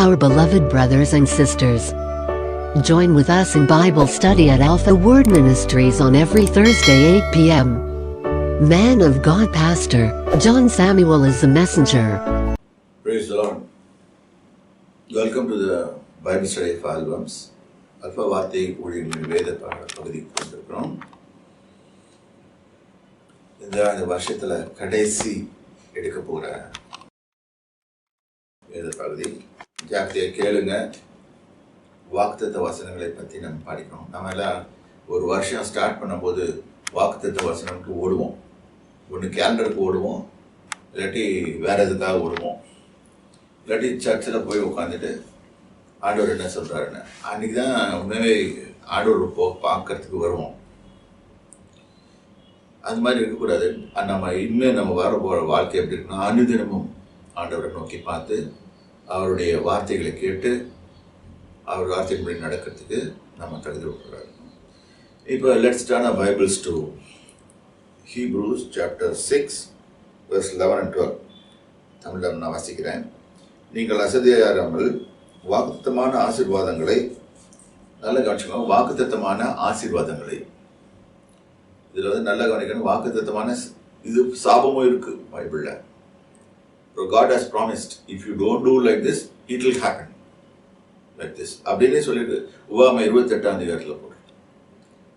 our beloved brothers and sisters. Join with us in Bible study at Alpha Word Ministries on every Thursday 8 p.m. Man of God Pastor John Samuel is the messenger. Praise the Lord. Welcome to the Bible study of albums. Alpha வார்த்தை ஊழியர்களின் வேத பகுதிக்கு வந்திருக்கிறோம். இந்த வருஷத்துல கடைசி எடுக்க போகிற வேத பகுதி. ஜாக்கிரதையா கேளுங்க. வாக்குத்தத்த வசனங்களை பற்றி நம்ம படிக்கணும். நம்ம எல்லாம் ஒரு வருஷம் ஸ்டார்ட் பண்ணும்போது வாக்குத்தத்த வசனத்துக்கு ஓடுவோம். ஒன்று கேலண்டருக்கு ஓடுவோம், இல்லாட்டி வேற எதுக்காக ஓடுவோம், இல்லாட்டி சர்ச்சில் போய் உட்காந்துட்டு ஆண்டவர் என்ன சொல்கிறாருன்னு அன்றைக்கி தான் உண்மையாகவே ஆண்டவர் பார்க்கறதுக்கு வருவோம். அந்த மாதிரி இருக்கக்கூடாது. நம்ம இனிமேல் நம்ம வர போகிற வாழ்க்கை எப்படி இருக்குன்னா, அனுதினமும் ஆண்டவரை நோக்கி பார்த்து அவருடைய வார்த்தைகளை கேட்டு அவர் வார்த்தையின்படி நடக்கிறதுக்கு நம்ம தகுதி கொடுக்குறாரு. இப்போ let's turn our Bibles to Hebrews chapter 6 verse 11 and 12. தமிழில் நான் வாசிக்கிறேன். நீங்கள் அசதியாராமல் வாக்குத்தத்தமான ஆசீர்வாதங்களை, நல்ல கவனிச்சுக்கோங்க, வாக்குத்தத்தமான ஆசீர்வாதங்களை, இதில் வந்து நல்ல கவனிக்கணும், வாக்குத்தத்தமான இது சாபமும் இருக்கு பைபிளில். God has promised, if you don't do like this, it will happen like this அப்படின்னே சொல்லிட்டு உபாகமம் 28 போட்டு.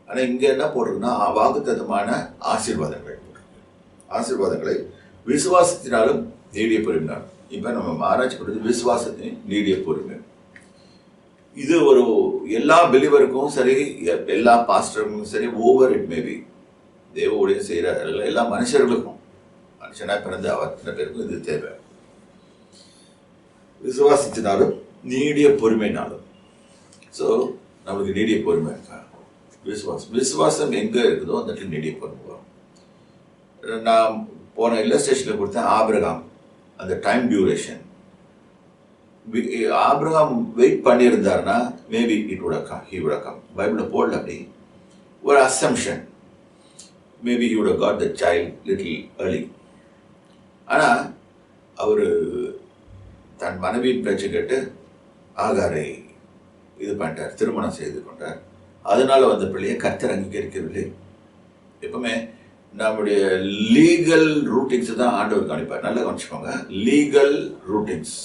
ஆனால் இங்கே என்ன போட்டிருக்குன்னா, வாக்குத்தத்தமான ஆசீர்வாதங்கள் போட்டிருக்கு. ஆசீர்வாதங்களை விசுவாசத்தினாலும் நீடிய பொறுமையினாலும். இப்போ நம்ம ஆராய்ச்சி பண்ணுறது விசுவாசத்தின் நீடிய பொறுமை. இது ஒரு எல்லா பிலீவருக்கும் சரி, எல்லா பாஸ்டருக்கும் சரி, ஓவர் இட் மேபி தேவ ஊழியம் செய்கிற எல்லா மனுஷர்களுக்கும், மனுஷனாக பிறந்த அத்தனை பேருக்கும் இது தேவை. விசுவாசத்தினாலும் நீடிய பொறுமைனாலும். ஸோ நம்மளுக்கு நீடிய பொறுமை இருக்கா? விசுவாசம் எங்கே இருக்குதோ அந்த இடத்துல நீடிய பொறுமை வரும். நான் போன இல்லஸ்ட்ரேஷனில் கொடுத்தேன் ஆபிரகாம், அந்த டைம் டியூரேஷன். ஆபிரகாம் வெயிட் பண்ணியிருந்தாருன்னா maybe it would have come, he would have come. பைபிளில் போடல அப்படி ஒரு assumption, maybe he would have got the child little early. ஆனால் அவர் தன் மனைவியின் பேச்சு கேட்டு ஆகாரை இது பண்ணிட்டார், திருமணம் செய்து கொண்டார். அதனால வந்த பிள்ளையை கர்த்தர் அங்கீகரிக்கவில்லை. எப்பவுமே நம்முடைய லீகல் ரூட்டிங்ஸ் தான் ஆண்டவர் கவனிப்பார். நல்லா கவனிச்சுக்கோங்க, லீகல் ரூட்டிங்ஸ்.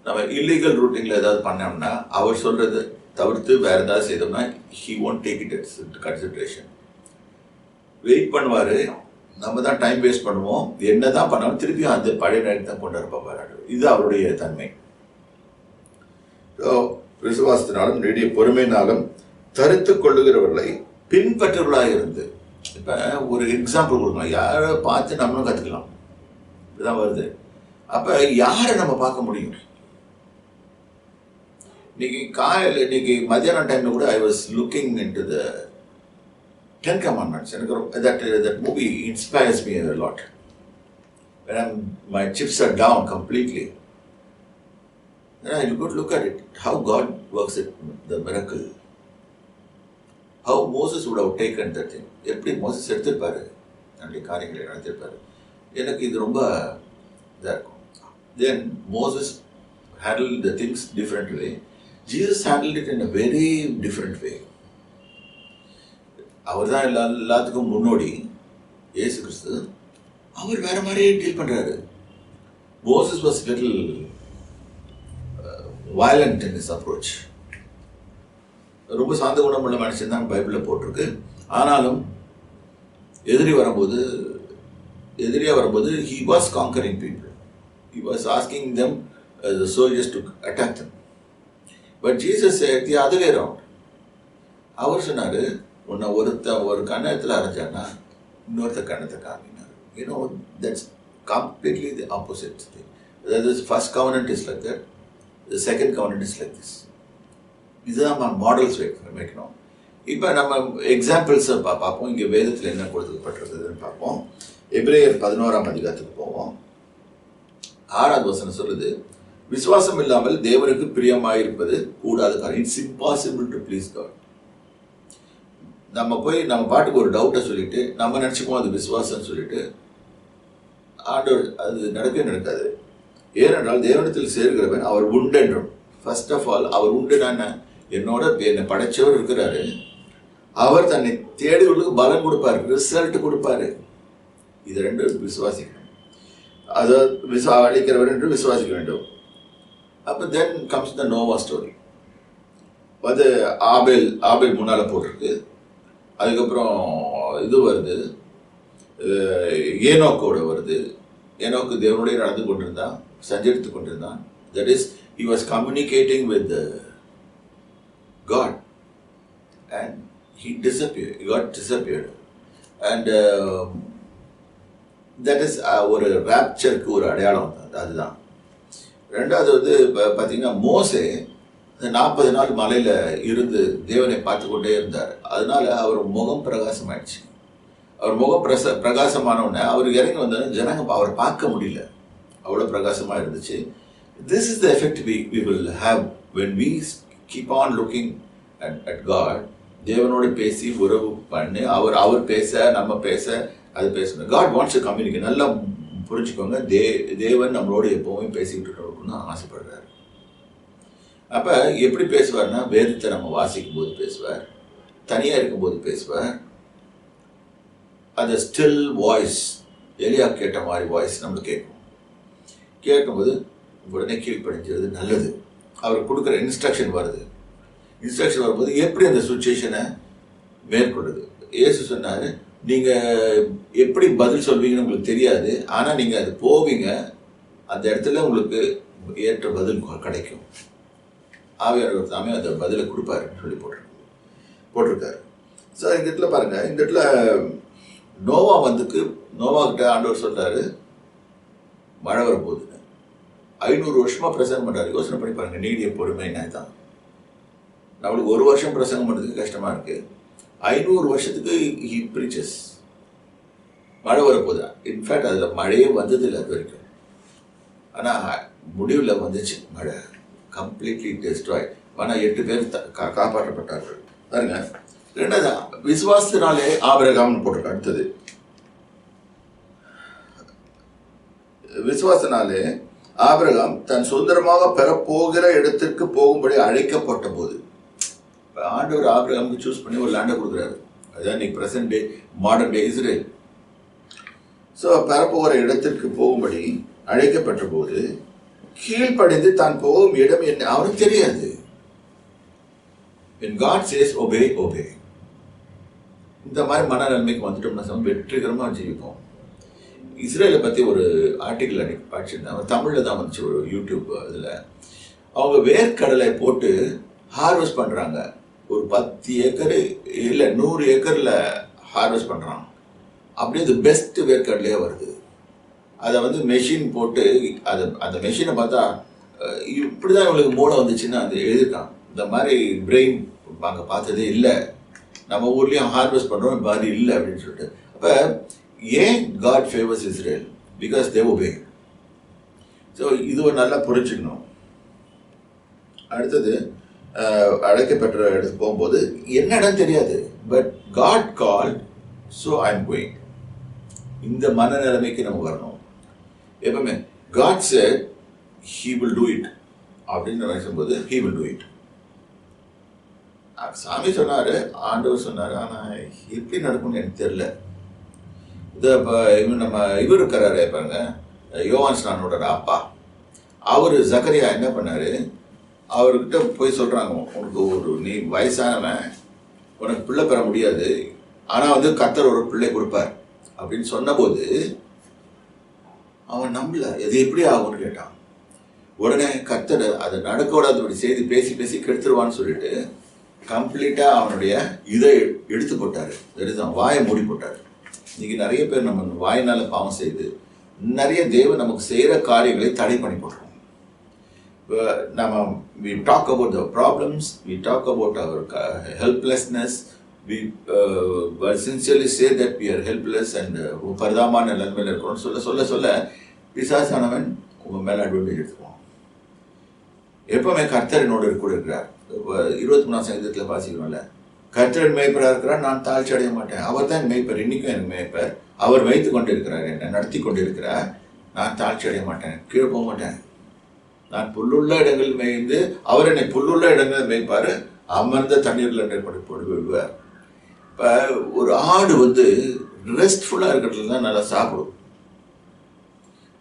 நம்ம இல்லீகல் ரூட்டிங்கில் ஏதாவது பண்ணோம்னா, அவர் சொல்றது தவிர்த்து வேற ஏதாவது செய்தோம்னா he won't take it into consideration. Wait பண்ணுவார், நம்ம தான் டைம் வேஸ்ட் பண்ணுவோம். என்ன தான் பண்ணாலும் திருப்பியும் அந்த பழைய நேரத்தை தான் கொண்டு வரப்பாரு. இது அவருடைய தன்மை. விசுவாசத்தினாலும் நீடிய பொறுமையினாலும் தரித்து கொள்ளுகிறவர்களை பின்பற்றவர்களாக இருந்து. இப்போ ஒரு எக்ஸாம்பிள் கொடுக்கலாம், யாரை பார்த்து நம்மளும் கற்றுக்கலாம். இப்படிதான் வருது. அப்போ யாரை நம்ம பார்க்க முடியும்? இன்னைக்கு மத்தியானம் டைம்ல கூட I was looking into the Ten Commandments. That movie inspires me a lot. When my chips are down completely, then I look at it, how God works it, the miracle. How Moses would have taken that thing. எப்படி Moses எடுத்திருப்பாரு, தன்னுடைய காரியங்களை நடத்திருப்பாரு. எனக்கு இது ரொம்ப இதாக இருக்கும். Then Moses handled the things different way. Jesus handled it in a very different way. அவர் தான் எல்லாத்துக்கும் முன்னோடி. இயேசு கிறிஸ்து அவர் வேற மாதிரியே டீல் பண்றாரு. Moses was little violent in his approach. ரொம்ப சாந்த குணமுள்ள மனுஷன் தான் பைபிளில் போட்டிருக்கு. ஆனாலும் எதிரியா வரும்போது he was conquering people. He was asking them, the soldiers, to attack them. But Jesus said the other way around. அவர் சொன்னாரு, உன்னை ஒரு கண்ணத்தில் அரைஞ்சான்னா இன்னொருத்த கண்ணத்தை காமினார். That's completely the opposite thing. The first covenant is like that. The second covenant is like this. இதுதான் நம்ம models வைக்கணும். இப்போ நம்ம எக்ஸாம்பிள்ஸை பார்ப்போம். இங்கே வேதத்தில் என்ன கொடுக்கப்பட்டிருக்குதுன்னு பார்ப்போம். எபிரேயர் 11 போவோம். 6வது வசனம் சொல்லுது, விசுவாசம் இல்லாமல் தேவனுக்கு பிரியமாயிருப்பது கூடாத காரியம். It's impossible to please God. நம்ம போய் நம்ம பாட்டுக்கு ஒரு டவுட்டை சொல்லிட்டு நம்ம நினச்சிப்போம் அது விசுவாசம்னு சொல்லிட்டு ஆண்டவர் அது நடக்கவே நடக்காது. ஏனென்றால் தேவனிடத்தில் சேர்கிறவன் அவர் உண்டென்றும் ஃபர்ஸ்ட் ஆஃப் ஆல் அவர் உண்டு, நான் என்னோட என்னை படைச்சவர் இருக்கிறாரு, அவர் தன்னை தேடுவதற்கு பலன் கொடுப்பாரு, ரிசல்ட் கொடுப்பாரு. இது ரெண்டும் விசுவாசிக்கணும். அதை அளிக்கிறவர் என்று விசுவாசிக்க வேண்டும். அப்போ then comes the Noah story. அது ஆபேல் முன்னால் போட்டிருக்கு. அதுக்கப்புறம் இது வருது, ஏனோக்கோட வருது. ஏனோக்கு தேவனுடைய நடந்து கொண்டிருந்தான், சஞ்சரித்து கொண்டிருந்தான். That is, he was communicating with God and he got disappeared. And that is ஒரு ராப்சருக்கு ஒரு அடையாளம். அதுதான். ரெண்டாவது வந்து பார்த்தீங்கன்னா, மோசே 40 நாள் மலையில் இருந்து தேவனை பார்த்து கொண்டே இருந்தார். அதனால அவர் முகம் பிரகாசமாயிடுச்சு. அவர் முகம் பிரகாசமானவுடனே அவர் இறங்கி வந்தாலும் ஜனங்க அவரை பார்க்க முடியல, அவ்வளோ பிரகாசமாக இருந்துச்சு. This is the effect we will have when we keep on looking at God. தேவனோடு பேசி உறவு பண்ணி அவர் பேச நம்ம பேச அது பேசணும். God wants to communicate. நல்லா புரிஞ்சுக்கோங்க, தேவன் நம்மளோட எப்பவுமே பேசிக்கிட்டு இருக்கணும்னு ஆசைப்படுறாரு. அப்போ எப்படி பேசுவார்னா, வேதத்தை நம்ம வாசிக்கும் போது பேசுவார், தனியாக இருக்கும்போது பேசுவார். அந்த ஸ்டில் வாய்ஸ், எலியா கேட்ட மாதிரி வாய்ஸ் நம்மளுக்கு கேட்கும்போது உடனே கீழ்ப்படிஞ்சது நல்லது. அவர் கொடுக்குற இன்ஸ்ட்ரக்ஷன் வரும்போது எப்படி அந்த சுச்சுவேஷனை மேற்கொள்ளுது. இயேசு சொன்னார், நீங்கள் எப்படி பதில் சொல்வீங்கன்னு உங்களுக்கு தெரியாது, ஆனால் நீங்கள் அது போவீங்க, அந்த இடத்துல உங்களுக்கு ஏற்ற பதில் கிடைக்கும். ஆவியானவர் தாமே அந்த பதிலை கொடுப்பாருன்னு சொல்லி போட்டிருக்காரு. ஸோ இந்த இடத்துல பாருங்கள், இந்த இடத்துல நோவாக்கிட்ட ஆண்டவர் சொல்கிறாரு மழை வரப்போகுதுன்னு. 500 வருஷமாக பிரசங்கம் பண்ணுறாரு. யோசனை பண்ணி பாருங்கள், நீடிய பொறுமைன்னா தான். நம்மளுக்கு 1 வருஷம் பிரசங்கம் பண்ணுறதுக்கு கஷ்டமாக இருக்குது. 500 வருஷத்துக்கு ஹி ப்ரீச்சஸ். மழை வரப்போகுது. இன்ஃபேக்ட் அதில் மழையே வந்ததில்லை அது வரைக்கும். ஆனால் முடிவில் வந்துச்சு மழை. Completely destroy. ஆனால் 8 பேர் காப்பாற்றப்பட்டார்கள். பாருங்க, ரெண்டாவது விசுவாசத்தினாலே ஆபிரகாம்னு போட்டிருக்க. அடுத்தது விசுவாசத்தினாலே ஆபிரகாம் தன் சுதந்திரமாக பெறப்போகிற இடத்திற்கு போகும்படி அழைக்கப்பட்ட போது, ஆண்டவர் ஆபிரகாமுக்கு சூஸ் பண்ணி ஒரு லேண்டை கொடுக்குறாரு. அதுதான் இன்னைக்கு present day modern day Israel. So பெறப்போகிற இடத்திற்கு போகும்படி அழைக்கப்பட்ட போது கீழ்ப்படிந்து தான் போகும் இடம் என்ன அவனுக்கு தெரியாது. When God says obey, obey. இந்த மாதிரி மனநிலைமைக்கு வந்துட்டோம்னா வெற்றிகரமாக ஜீவிப்போம். இஸ்ரேலை பற்றி ஒரு ஆர்டிக்கிள் அன்றைக்கி படிச்சிருந்தேன், தமிழில் தான் வந்துச்சு, ஒரு யூடியூப் இதில். அவங்க வேர்க்கடலை போட்டு ஹார்வெஸ்ட் பண்ணுறாங்க. ஒரு 10 ஏக்கர் இல்லை 100 ஏக்கரில் ஹார்வெஸ்ட் பண்ணுறாங்க. அப்படியே அது பெஸ்ட்டு வேர்க்கடலையே வருது. அதை வந்து மெஷின் போட்டு அந்த மெஷினை பார்த்தா இப்படி தான் இவங்களுக்கு மூளை வந்துச்சுன்னு அது எழுதிருக்கான். இந்த மாதிரி பிரெயின் அங்கே பார்த்ததே இல்லை, நம்ம ஊர்லேயும் ஹார்வெஸ்ட் பண்ணுறோம் மாதிரி இல்லை அப்படின்னு சொல்லிட்டு. அப்போ ஏன் God favours Israel? Because they obey. So இது ஒரு நல்லா புரிஞ்சுக்கணும். அடுத்தது அழைக்கப்பட்ட இடத்துக்கு போகும்போது என்ன இடம் தெரியாது, but God call, so I am going. இந்த மனநிலைமைக்கு நம்ம வரணும். எப்பவுமே God said he will do it அப்படின்னு நினைக்கும்போது ஹீ வில் டூ இட். சாமி சொன்னார், ஆண்டவர் சொன்னார், ஆனால் எப்படி நடக்கும்னு எனக்கு தெரியல. நம்ம இவர் இருக்கிறாரு பாருங்க, யோவான் ஸ்நானனோட அப்பா, அவர் ஜக்கரியா என்ன பண்ணாரு, அவர்கிட்ட போய் சொல்றாங்க, உனக்கு நீ வயசானவன், உனக்கு பிள்ளை பெற முடியாது, ஆனால் வந்து கர்த்தர் ஒரு பிள்ளை கொடுப்பார் அப்படின்னு சொன்னபோது அவன் நம்பல. எது எப்படி ஆகும்னு கேட்டான். உடனே கர்த்தர் அதை நடக்கூடாதபடி செய்து பேசி பேசி கெடுத்துருவான்னு சொல்லிட்டு கம்ப்ளீட்டாக அவனுடைய இதை எடுத்து போட்டார். எடுத்தான் வாயை மூடி போட்டார். இன்னைக்கு நிறைய பேர் நம்ம வாயினால பாவம் செய்து நிறைய தேவன் நமக்கு செய்கிற காரியங்களை தடை பண்ணி போடுறோம். நம்ம we talk about the problems, we talk about our helplessness, we sincerely say that we are helpless and பரிதாபமான நிலைமையில் இருக்கிறோம் சொல்ல சொல்ல சொல்ல பிசாசானவன் உங்கள் மேலே அட்வான்டேஜ் எடுத்துக்குவோம். எப்பவுமே கர்த்தர் என்னோட கூட இருக்கிறார். 23ஆம் சங்கீதத்தில் வாசிக்கிறோம்ல, கர்த்தர் மேய்ப்பராக இருக்கிறார், நான் தாழ்ச்சி அடைய மாட்டேன். அவர் தான் மேய்ப்பர், இன்னைக்கும் எனக்கு மேய்ப்பர். அவர் வைத்து கொண்டு இருக்கிறார், என்னை நடத்தி கொண்டு இருக்கிறார். நான் தாழ்ச்சி அடைய மாட்டேன், கீழே போக மாட்டேன். நான் புல்லுள்ள இடங்களில் மேய்ந்து அவர் என்னை புல்லுள்ள இடங்களில் மேய்ப்பாரு, அமர்ந்த தண்ணீர்ல போட்டு விடுவார். இப்போ ஒரு ஆடு ரெஸ்ட்ஃபுல்லாக இருக்கிறதுல தான் நல்லா சாப்பிடும்.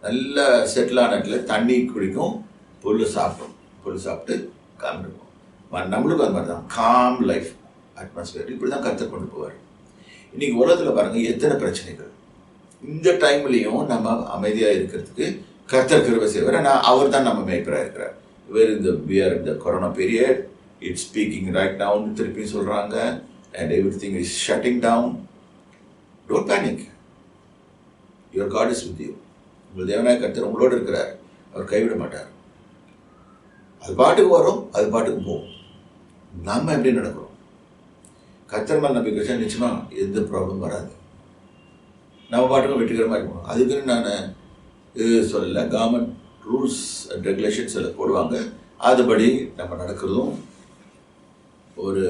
நல்லா செட்டில் ஆன இடத்துல தண்ணி குடிக்கும், புல் சாப்பிட்டு காம் இருக்கும். நம்மளுக்கும் அது மாதிரி தான் காம் லைஃப் அட்மாஸ்பியர். இப்படி தான் கர்த்தர் கொண்டு போவார். இன்னைக்கு உலகத்தில் பாருங்கள் எத்தனை பிரச்சனைகள். இந்த டைம்லையும் நம்ம அமைதியாக இருக்கிறதுக்கு கர்த்தர் கிருபை செய்வார். ஆனால் அவர் தான் நம்ம மேய்ப்பராக இருக்கிறார். we are in the corona period, it's speaking right now, திருப்பி சொல்கிறாங்க, and everything is shutting down. Don't panic. Your God is with you. உங்கள் தேவனாய கர்த்தர் உங்களோடு இருக்கிறார். அவர் கைவிட மாட்டார். அது பாட்டுக்கு வரும், அது பாட்டுக்கு போகும். நம்ம எப்படி நடக்கிறோம்? கர்த்தர் மேல் நம்பிக்கை வச்சா நிச்சயமாக எந்த ப்ராப்ளம் வராது. நம்ம பாட்டுக்கும் வெற்றிகரமாக இருக்கணும். அதுக்குன்னு நான் இது சொல்லலை. கவர்மெண்ட் ரூல்ஸ் அண்ட் ரெகுலேஷன்ஸ் எல்லாம் போடுவாங்க. அதுபடி நம்ம நடக்கிறதும் ஒரு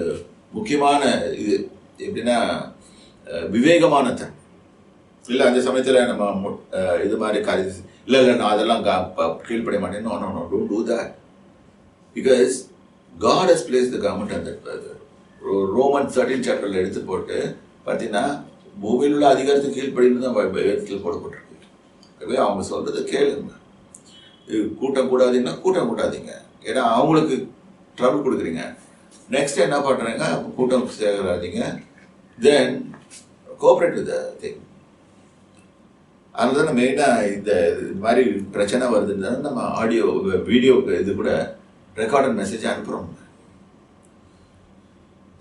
முக்கியமான இது. எப்படின்னா விவேகமான தன் இல்லை. அந்த சமயத்தில் நம்ம இது மாதிரி காரியம் இல்லை நான் அதெல்லாம் கீழ்ப்படைய மாட்டேன். No don't do that. Because God has placed the government on that. Roman 13 சாப்டரில் எடுத்து போட்டு பார்த்தீங்கன்னா பூமியில் உள்ள அதிகாரத்துக்கு கீழ்ப்படின்னு தான் வேதத்தில் போடப்பட்டிருக்கு. அவங்க சொல்கிறத கேளுங்க. கூட்டம் கூடாதீங்கன்னா கூட்டம் கூடாதீங்க. ஏன்னா அவங்களுக்கு ட்ரபிள் கொடுக்குறீங்க. நெக்ஸ்ட் என்ன பண்ணுறீங்க? கூட்டம் சேராதீங்க. தென் கோஆப்ரேட் வித் திங். அதனால தான் மெயினாக இந்த மாதிரி பிரச்சனை வருதுன்னு நம்ம ஆடியோ வீடியோ இது கூட ரெக்கார்டட் மெசேஜ் அனுப்புகிறோம்.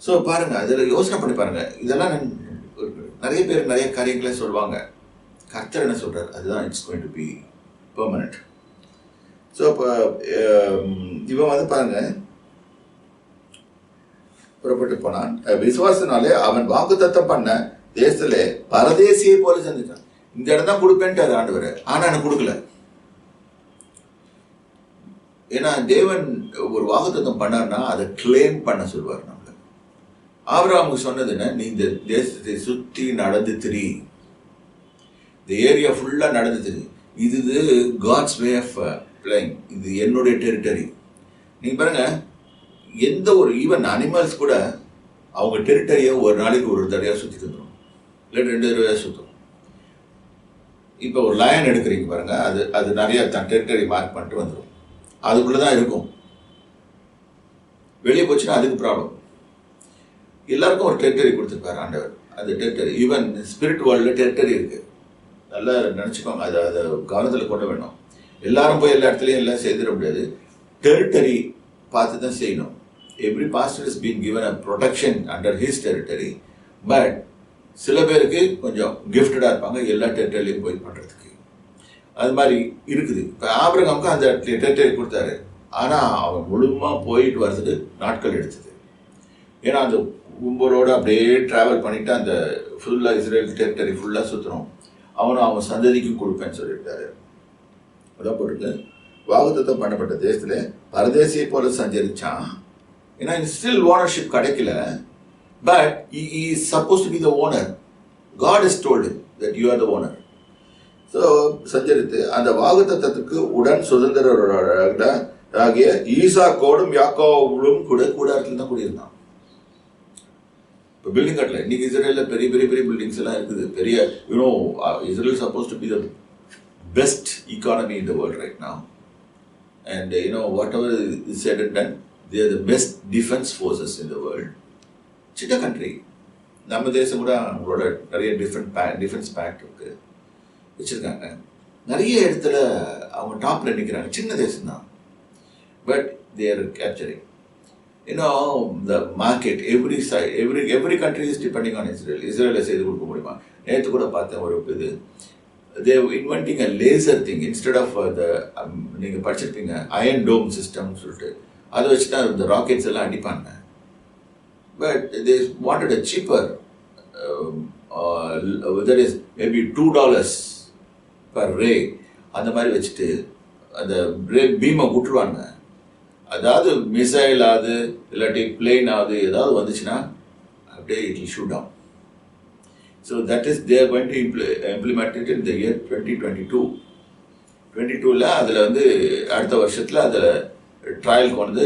ஸோ பாருங்கள், அதில் யோசனை பண்ணி பாருங்கள். இதெல்லாம் நிறைய பேர் நிறைய காரியங்களே சொல்லுவாங்க. கர்த்தர் என்ன சொல்கிறார்? அதுதான் it's going to be permanent. So இப்போ இவன் பாருங்கள், புறப்பட்டு போனான். விசுவாசனாலே அவன் வாக்குத்தத்தம் பண்ண தேசத்திலே பரதேசியை போல சந்திச்சான். இந்த இடம் தான் கொடுப்பேன்ட்டு அது ஆண்டவர், ஆனால் எனக்கு கொடுக்கல. ஏன்னா தேவன் ஒரு வாக்குத்தத்தம் பண்ணார்னா அதை கிளைம் பண்ண சொல்வார். நம்மள ஆபிரகாமுக்கு சொன்னதுன்னா, நீ இந்த தேசத்தை சுற்றி நடந்து திரி, இந்த ஏரியா ஃபுல்லாக நடந்து திரி. இது காட்ஸ் வே ஆஃப் பிளேயிங். இது என்னுடைய டெரிட்டரி. நீங்கள் பாருங்க, எந்த ஒரு ஈவன் அனிமல்ஸ் கூட அவங்க டெரிட்டரியை ஒரு நாளைக்கு ஒரு தடையாக சுற்றி வந்துடும், இல்லை 2 தடவையாக சுற்றும். இப்போ ஒரு லயன் எடுக்கிறீங்க பாருங்க, அது நிறைய தன் டெரிட்டரி மார்க் பண்ணிட்டு வந்துடும். அதுக்குள்ளே தான் இருக்கும். வெளியே போச்சுன்னா அதுக்கு ப்ராப்ளம். எல்லாருக்கும் ஒரு டெரிட்டரி கொடுத்துருப்பாரு ஆண்டவர். அந்த டெரிட்டரி ஈவன் ஸ்பிரிட் வேர்ல்டில் டெரிட்டரி இருக்குது. நல்லா நினச்சிக்கோங்க. அதை கவனத்தில் கொண்டு வேணும். எல்லாரும் போய் எல்லா இடத்துலையும் எல்லாம் செய்திட முடியாது. டெரிட்டரி பார்த்து தான் செய்யணும். Every pastor is been given a protection under his territory. But சில பேருக்கு கொஞ்சம் கிஃப்டடாக இருப்பாங்க எல்லா டெரிட்டரிலையும் போய் பண்ணுறதுக்கு. அது மாதிரி இருக்குது. இப்போ ஆபிரகாமுக்கு அந்த டெரிட்டரி கொடுத்தாரு. ஆனால் அவன் முழுமாக போயிட்டு வர்றதுக்கு நாட்கள் எடுத்தது. ஏன்னா அந்த கும்பலோடு அப்படியே ட்ராவல் பண்ணிவிட்டு அந்த ஃபுல்லாக இஸ்ரேல் டெரிட்டரி ஃபுல்லாக சுற்றுறோம். அவன் சந்ததிக்கும் கொடுப்பேன்னு சொல்லியிருக்காரு. அதான் போட்டுருக்கு. வாக்குத்தத்தம் பண்ணப்பட்ட தேசத்தில் பரதேசியை போல சஞ்சரிச்சான். ஏன்னா ஸ்டில் ஓனர்ஷிப் கிடைக்கல. But he is supposed to be the owner. God has told him that you are the owner. So சஞ்சரித்து அந்த வாக்குத்தத்தத்துக்கு உடன் சுதந்திரராகிய ஈசாக்கோடும் யாக்கோபும் கூட கூடாரத்தில் தான் கூடியிருந்தான். இப்போ பில்டிங் கட்டல. இன்னைக்கு இஸ்ரேலில் பெரிய பெரிய பெரிய பில்டிங்ஸ் எல்லாம் இருக்குது. பெரிய Israel suppose to be the best economy in the world right now. And whatever is said and done, they are the best defense forces in the world. சின்ன கண்ட்ரி. நம்ம தேசம் கூட அவங்களோட நிறைய டிஃபென்ஸ் பேக்ட் இருக்குது, வச்சுருக்காங்க. நிறைய இடத்துல அவங்க டாப்பில் நிற்கிறாங்க. சின்ன தேசம் தான். But they are capturing. The market, every country is depending on Israel. இஸ்ரேலை செய்து கொடுக்க முடியுமா? நேற்று கூட பார்த்தேன் ஒரு இது. they are inventing a laser thing instead of நீங்கள் படிச்சிருப்பீங்க அயன் டோம் சிஸ்டம்னு சொல்லிட்டு. அதை வச்சு தான் இந்த ராக்கெட்ஸ் எல்லாம் அடிப்பாங்க. But they wanted a cheaper, that is maybe $2 per ray. அந்த மாதிரி வச்சுட்டு அந்த ரே பீமை விட்டுருவாங்க. அதாவது மிசைல் ஆகுது இல்லாட்டி பிளேன் ஆகுது ஏதாவது வந்துச்சுன்னா அப்படியே it will shoot down. So that is they are going to implement it in the year 2022. 22ல் அதில் வந்து அடுத்த வருஷத்தில் அதில் ட்ரையலுக்கு வந்து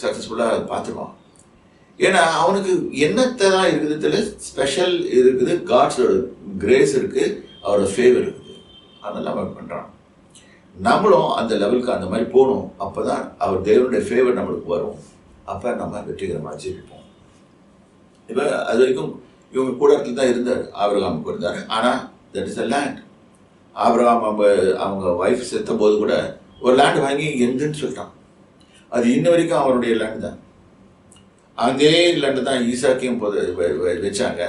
சக்ஸஸ்ஃபுல்லாக பார்த்துருவான். ஏன்னா அவனுக்கு என்னத்தை தான் இருக்குதுல ஸ்பெஷல் இருக்குது, காட்ஸோட கிரேஸ் இருக்குது, அவரோட ஃபேவர் இருக்குது, அதெல்லாம் அவன் பண்ணுறான். நம்மளும் அந்த லெவலுக்கு அந்த மாதிரி போகணும். அப்போ தான் அவர் தேவனுடைய ஃபேவர் நம்மளுக்கு வரும். அப்போ நம்ம வெற்றிகரமாக ஜீவிப்போம். இப்போ அது வரைக்கும் இவங்க கூட இடத்துல தான் இருந்தார், ஆபிரகாம் இருந்தார். ஆனால் that is a land. Abraham அவங்க ஒய்ஃப் செத்த போது கூட ஒரு லேண்ட் வாங்கி எந்துன்னு சொல்லிட்டான். அது இன்ன வரைக்கும் அவருடைய லேண்ட் தான். அதே லேண்டு தான் ஈசாக்கையும் வச்சாங்க,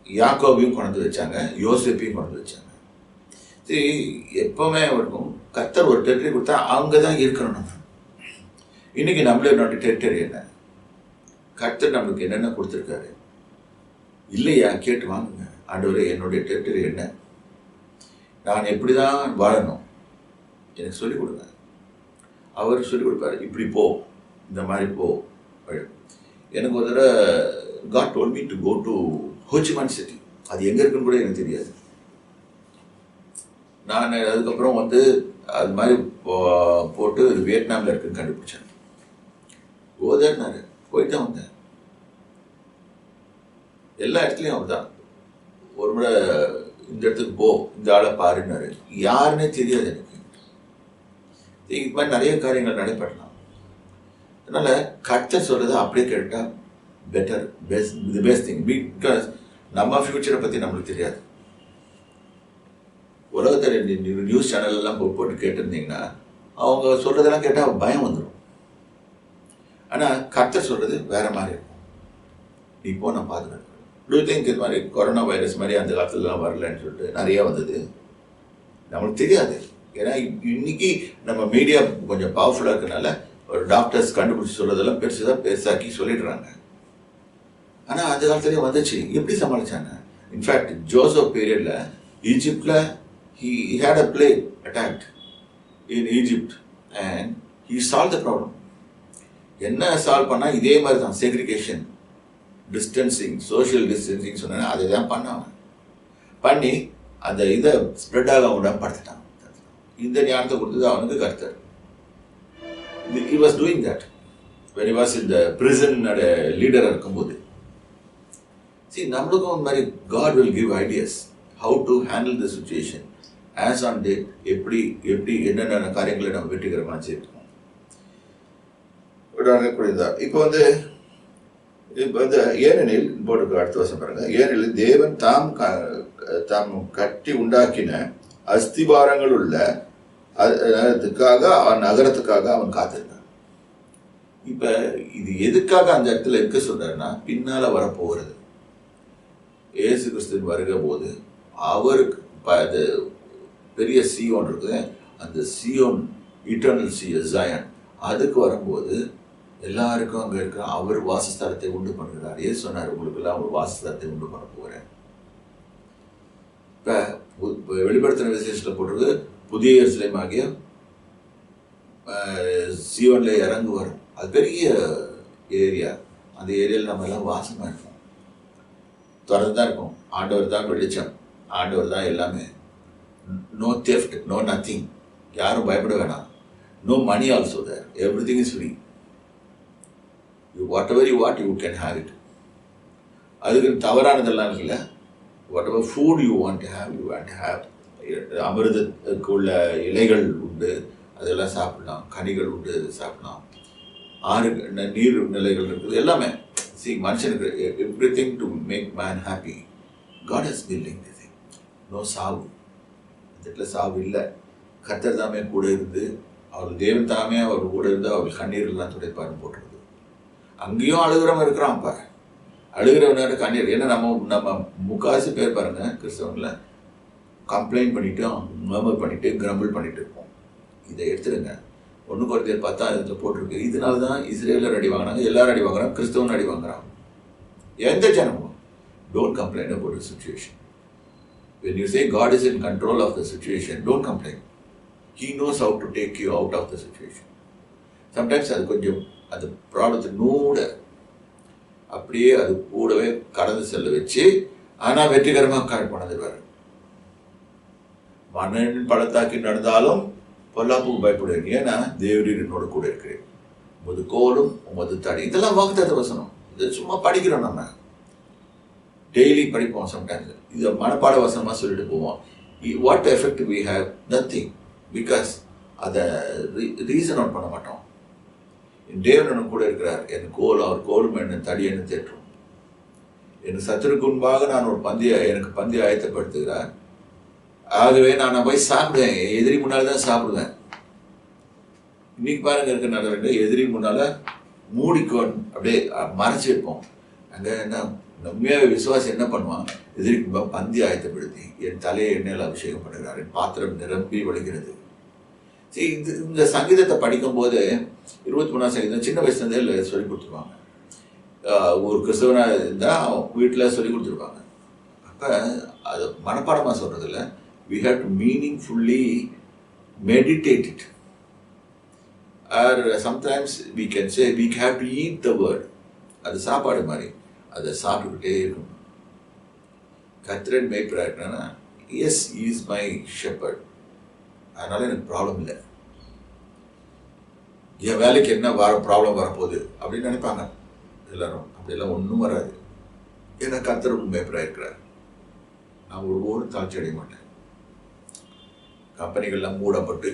யாக்கோபையும் கொண்டு வச்சாங்க, யோசேப்பையும் கொண்டு வச்சாங்க. சரி, எப்பவுமே இருக்கும் கர்த்தர் ஒரு டெரிட்டரி கொடுத்தா அவங்க தான் இருக்கணும். நம்ம இன்னைக்கு நம்மளோட டெரிட்டரி என்ன, கர்த்தர் நம்மளுக்கு என்னென்ன கொடுத்துருக்காரு இல்லையா கேட்டு வாங்குங்க. ஆண்டவரே, என்னுடைய டெரிட்டரி என்ன, நான் எப்படி தான் வாழணும் எனக்கு சொல்லிக் கொடுங்க. அவர் சொல்லிக் கொடுப்பாரு, இப்படி போ, இந்த மாதிரி போ. எனக்கு ஒரு தடவை God told me to go to Ho Chi Minh City. அது எங்கே இருக்குன்னு கூட எனக்கு தெரியாது. நான் அதுக்கப்புறம் வந்து அது மாதிரி போட்டு வியட்நாமில் இருக்குன்னு கண்டுபிடிச்சேன். போதாரு, போயிட்டு தான் வந்தேன். எல்லா இடத்துலையும் அவர் தான். ஒரு முறை இந்த இடத்துக்கு போ, இந்த ஆளை பாருன்னாரு. யாருன்னே தெரியாது எனக்கு. இது மாதிரி நிறைய காரியங்கள் நடைபெறலாம். அதனால கர்த்தர் சொல்றதை அப்படியே கேட்டால் பெட்டர், பெஸ்ட் திங். பிகாஸ் நம்ம ஃபியூச்சரை பற்றி நம்மளுக்கு தெரியாது. உலகத்தில் நியூஸ் சேனல் எல்லாம் போட்டு கேட்டிருந்தீங்கன்னா அவங்க சொல்றதெல்லாம் கேட்டால் பயம் வந்துடும். ஆனால் கர்த்தர் சொல்றது வேற மாதிரி இருக்கும். இப்போ நான் பார்த்துக்கிறேன். டூ திங்க் இது மாதிரி கொரோனா வைரஸ் மாதிரி அந்த காலத்துலலாம் வரலன்னு சொல்லிட்டு நிறைய வந்தது, நம்மளுக்கு தெரியாது. ஏன்னா இன்னைக்கு நம்ம மீடியா கொஞ்சம் பவர்ஃபுல்லாக இருக்கனால ஒரு டாக்டர்ஸ் கண்டுபிடிச்சி சொல்றதெல்லாம் பெருசாக்கி சொல்லிடுறாங்க. ஆனால் அந்த காலத்துலேயே வந்துச்சு. எப்படி சமாளிச்சாங்க? இன்ஃபேக்ட் ஜோசப் பீரியட்ல ஈஜிப்டில் he had a plague attacked in Egypt and he solved the problem. என்ன சால்வ் பண்ணா இதே மாதிரி தான், செக்ரிகேஷன், டிஸ்டன்சிங், சோஷியல் டிஸ்டன்சிங் சொன்ன அதை தான் பண்ணி அந்த இதை ஸ்ப்ரெட் ஆக விடாம படுத்துட்டான். இந்த ஞானத்தை கொடுத்தது அவனுக்கு கர்த்தர். He was doing that when he was in the prison leader இருக்கும்போது. See, நம்மளுக்கும் இந்த மாதிரி God will give ideas how to handle the situation as on date. எப்படி என்னென்ன காரியங்களை நம்ம வெற்றிகரமாக செய்யணும். இப்போ வந்து ஏனெனில் போட்டு அடுத்த வருஷம் பாருங்க. ஏனெனில் தேவன் தாம் கட்டி உண்டாக்கின அஸ்திபாரங்கள் உள்ள நகரத்துக்காக அவன் காத்திருக்கான். இப்ப இது எதுக்காக அந்த இடத்துல இருக்க சொல்றாருன்னா, பின்னால வரப்போகிறது இயேசு கிறிஸ்துவின் வருகிற போது அவருக்கு பெரிய சியோன் இருக்குது. அந்த சியோன் இட்டர்னல் ஜாயன், அதுக்கு வரும்போது எல்லாருக்கும் அங்கே இருக்கிற அவர் வாசஸ்தலத்தை உண்டு பண்ணுகிறார். ஏன் சொன்னார், உங்களுக்கு எல்லாம் ஒரு வாசஸ்தலத்தை உண்டு பண்ண போகிறேன். இப்போ வெளிப்படுத்தின விசேஷத்தில் போட்டிருக்கு, புதிய எருசலேம் ஆகிய சியோன்ல இறங்கு வரும். அது பெரிய ஏரியா. அந்த ஏரியாவில் நம்ம எல்லாம் வாசமாக இருக்கோம், திறந்து தான் இருக்கும். ஆண்டவர் தான் வெளிச்சம், ஆண்டவர் தான் எல்லாமே. No theft, no nothing. யாரும் பயப்பட வேணாம். No money also there. Everything is free. Whatever you what you can have it. அதுக்கு தவறானதெல்லாம் இருக்குல்ல. Whatever food you want to have, you want to have. அமிர்தத்துக்கு உள்ள இலைகள் உண்டு, அதெல்லாம் சாப்பிடலாம். கனிகள் உண்டு, சாப்பிடலாம். நீர் நிலைகள் இருக்குது, எல்லாமே. See, மனுஷனுக்கு everything to make man happy. God is building this thing. No சாவு. இந்த இடத்துல சாவு இல்லை. கர்த்தர் தாமே கூட இருந்து, அவர் தேவன் தாமே அவர் கூட இருந்து அவர் கண்ணீர் எல்லாம் துடைப்பாருன்னு போட்டுருது. அங்கேயும் அழுகிறவன் இருக்கிறான் பாரு. அழுகிறவனோட கண்ணீர். ஏன்னா நம்ம முக்காசி பேர் பாருங்க கிறிஸ்தவங்கள கம்ப்ளைண்ட் பண்ணிட்டோம், மர்மர் பண்ணிட்டு, கிரம்பிள் பண்ணிட்டு இருப்போம். இதை எடுத்துருங்க. 1 Corinthians 10 போட்டிருக்கு. இதனால தான் இஸ்ரேலர் அடி வாங்கினாங்க, எல்லாரும் அடி வாங்குறாங்க, கிறிஸ்தவன் அடி வாங்குறாங்க. எந்த ஜனமும் don't complain about the situation. When you say God is in control of the situation, don't complain. He knows how to take you out of the situation. Sometimes அது கொஞ்சம் அந்த ப்ராப்ளத்தை அப்படியே அது கூடவே கடந்து செல்ல வச்சு, ஆனால் வெற்றிகரமாக கொண்டுருவார். மன்னனின் பள்ளத்தாக்கி நடந்தாலும் பொல்லாப்புக்கு பயப்படுவேன், ஏன்னா தேவரீர் என்னோட கூட இருக்கிறேன், உமது கோலும் உமது தடி. இதெல்லாம் வாக்குத்தத்த வசனம். இது சும்மா படிக்கிறோம், நம்ம டெய்லி படிப்போம். சம்டைம்ஸ் இது மனப்பாட வசனமாக சொல்லிட்டு போவோம். What effect we have? Nothing. Because அதை ரீசன் அவுட் பண்ண மாட்டோம். என் தேவன் கூட இருக்கிறார், என் கோல் அவர் கோலும் என்ன தடி என்ன தேற்றும். என் சத்துருக்கு முன்பாக நான் எனக்கு பந்தி ஆயத்தப்படுத்துகிறார். ஆகவே நான் போய் சாப்பிடுவேன், எதிரி முன்னால் தான் சாப்பிடுவேன். இன்னைக்கு பாருங்க இருக்க நல்ல எதிரி முன்னால மூடிக்கொண்டு அப்படியே மறைச்சி வைப்போம். அங்கே என்ன உண்மையாக விசுவாசி என்ன பண்ணுவான்? எதிரிக்கு பந்தி ஆயத்தப்படுத்தி என் தலையை எண்ணெயில் அபிஷேகம் பண்ணுகிறார், என் பாத்திரம் நிரம்பி வழிகிறது. சரி, இந்த சங்கீதத்தை படிக்கும்போது 23ஆம் சங்கீதம் சின்ன வயசுலேருந்தே சொல்லி கொடுத்துருவாங்க. ஒரு கிறிஸ்தவனாக இருந்தால் வீட்டில் சொல்லி கொடுத்துருப்பாங்க. அப்போ அது மனப்பாடமாக சொல்கிறதில்ல, we have to meaningfully meditate it. Or sometimes we can say we have to eat the word. அது சாப்பாடு மாதிரி, அதை சாப்பிட்டுக்கிட்டே இருக்கணும். கர்த்தரின் மேய்ப்பராக, எஸ் இஸ் மை ஷெப்பர்ட், அதனால எனக்கு ப்ராப்ளம் இல்லை. என் வேலைக்கு என்ன ப்ராப்ளம் வரப்போகுது அப்படின்னு நினைப்பாங்க எல்லாரும். அப்படியெல்லாம் ஒன்றும் வராது. ஏன்னா கர்த்தர் மேய்ப்பராக இருக்கிறார். நான் ஒரு தாழ்ச்சி அடைய மாட்டேன். கம்பெனிகள்லாம் மூடப்பட்டு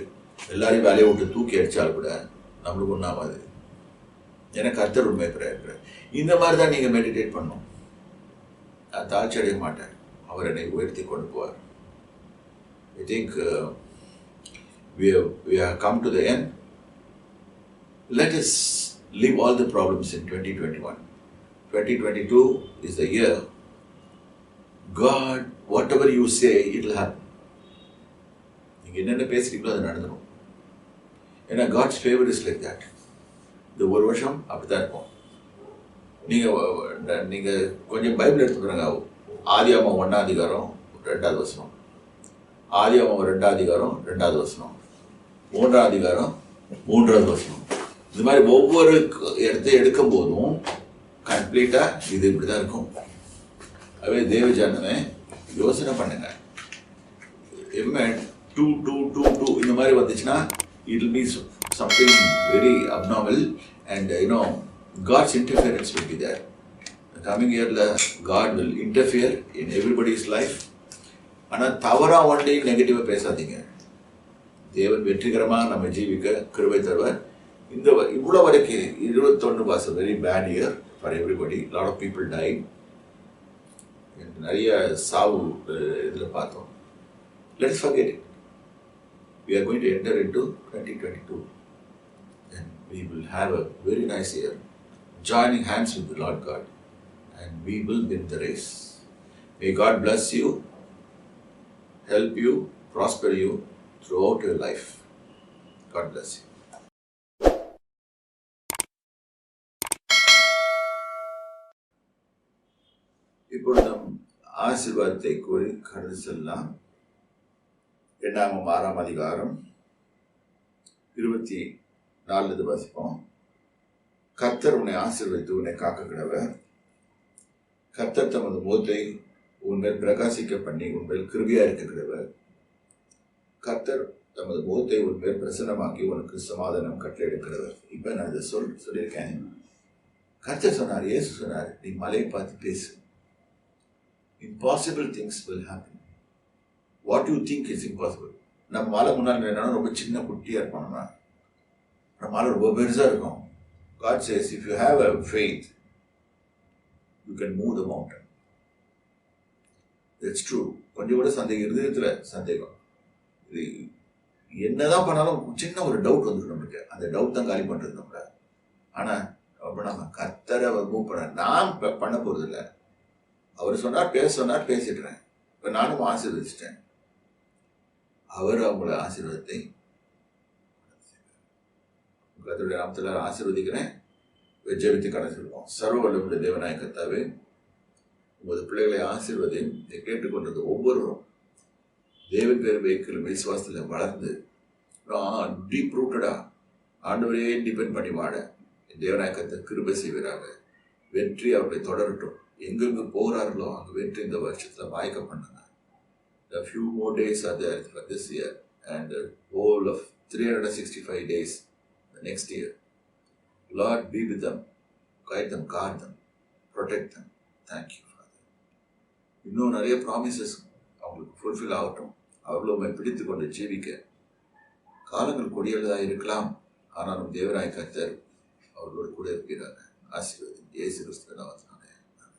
எல்லாரையும் வேலையை விட்டு தூக்கி அடித்தால் கூட நம்மளுக்கு ஒன்றாகாது. ஏன்னா கர்த்தர் மேய்ப்பராக இருக்கிறார். இந்த மாதிரி தான் நீங்கள் மெடிடேட் பண்ணணும். நான் தாழ்ச்சி அடைய மாட்டேன், அவர் என்னை உயர்த்தி கொண்டு போவார். I think we have come to the end. Let us leave all the problems in 2021. 2022 is the year. God, whatever you say, it will happen. நீங்கள் என்னென்ன பேசுகிறீங்களோ அது நடந்துடும். ஏன்னா God's favour is like that. இந்த ஒரு வருஷம் அப்படி தான் இருக்கும். நீங்கள் கொஞ்சம் பைபிள் எடுத்துக்கிறாங்க. ஆதியாகமம் 1ஆம் அதிகாரம் 2வது வசனம், ஆதியாகமம் 2ஆம் அதிகாரம் 2வது வசனம், 3ஆம் அதிகாரம் 3வது வசனம். இது மாதிரி ஒவ்வொரு இடத்தை எடுக்கும் போதும் கம்ப்ளீட்டாக இது இப்படி தான் இருக்கும். அதுவே தேவஜானமே யோசனை பண்ணுங்க. எம்என் 2 இந்த மாதிரி வந்துச்சுன்னா it will be something very abnormal, and God's interference will be there. The coming year God will interfere in everybody's life. ஆனால் தவறாக ஒன்றை நெகட்டிவாக பேசாதீங்க. தேவன் வெற்றிகரமாக நம்ம ஜீவிக்க கிருபை தருவார். இவ்வளோ வரைக்கும் 21 was a very bad year for everybody. Lot of people died. நிறைய சாவு இதில் பார்த்தோம். Let's forget it. We are going to enter into 2022 and we will have a very nice year, joining hands with the Lord God, and we will win the race. May God bless you, help you, prosper you throughout your life. God bless you. இப்பொழுது நாம் ஆசீர்வாதத்தை கூறி கடந்து செல்லலாம். 8ஆம் அதிகாரம் 24 வாசிப்போம். கர்த்தர் உன்னை ஆசீர்வதித்து உன்னை காக்க கடவர். கர்த்தர் தமது முகத்தை உன்மேல் பிரகாசிக்க பண்ணி உன்மேல் கிருபையா இருக்க கடவர். கர்த்தர் தமது முகத்தை உன்மேல் பிரசன்னமாக்கி உனக்கு சமாதானம் கட்டளையிடுகிறவர். இப்ப நான் இதை சொல்லியிருக்கேன். கர்த்தர் சொன்னார், இயேசு சொன்னார், நீ மலையை பார்த்து பேசு. Impossible things will happen. What you think is impossible. நம்ம மலை முன்னாடி என்னன்னா ரொம்ப சின்ன குட்டியாக இருப்போம்னா நம்ம மலை ரொம்ப பெருசாக இருக்கும். God says, if you have a faith, you can move the mountain. That's true. கொஞ்சம் கூட சந்தேகம், இருதயத்தில் சந்தேகம், இது என்னதான் பண்ணாலும் சின்ன ஒரு டவுட் வந்துடும் நம்மளுக்கு. அந்த டவுட் தான் காலி பண்ணுறது நம்மள. ஆனால் அப்போ நம்ம கர்த்தரை மூவ் பண்ண நான் பண்ண போகிறது இல்லை. அவர் சொன்னார், பேசிடுறேன். இப்போ நானும் ஆசீர்வதிச்சிட்டேன். அவர் அவங்கள ஆசீர்வாதத்தை கர்த்தருடைய நாமத்தில் ஆசீர்வதிக்கிறேன். ஜெபித்து கடை சொல்லுவோம். சர்வ வல்லமையுள்ள தேவனாய கர்த்தாவே, உமது பிள்ளைகளை ஆசீர்வதியும் இதை கேட்டுக்கொண்டது ஒவ்வொருவரும் தேவன் பேர் வைக்கிற விசுவாசத்தில் வளர்ந்து டீப் ரூட்டடா ஆண்டவரையே டிபெண்ட் பண்ணி வாழ தேவனாய கர்த்தர் கிருபை செய்வீராக. வெற்றி அவர்களை தொடரட்டும். எங்கெங்கு போகிறார்களோ அங்கே வெற்றி இந்த வருஷத்தில் வாய்க்க பண்ணுங்க. A few more days are there for this year, and the whole of 365 days the next year. Lord, be with them, guide them, guard them, protect them. Thank you, Father. இன்னும் நிறைய ப்ராமிசஸ் அவங்களுக்கு fulfil ஆகட்டும். அவர்களும் உம்மை பிடித்து கொண்டு ஜீவிக்க காலங்கள் கொடியதாக இருக்கலாம், ஆனாலும் தேவனாய் கர்த்தர் அவர்களோடு கூட இருக்கிறார். ஆசீர்வதி இயேசு கிறிஸ்துவின் நாமத்தினாலே. ஆமென்.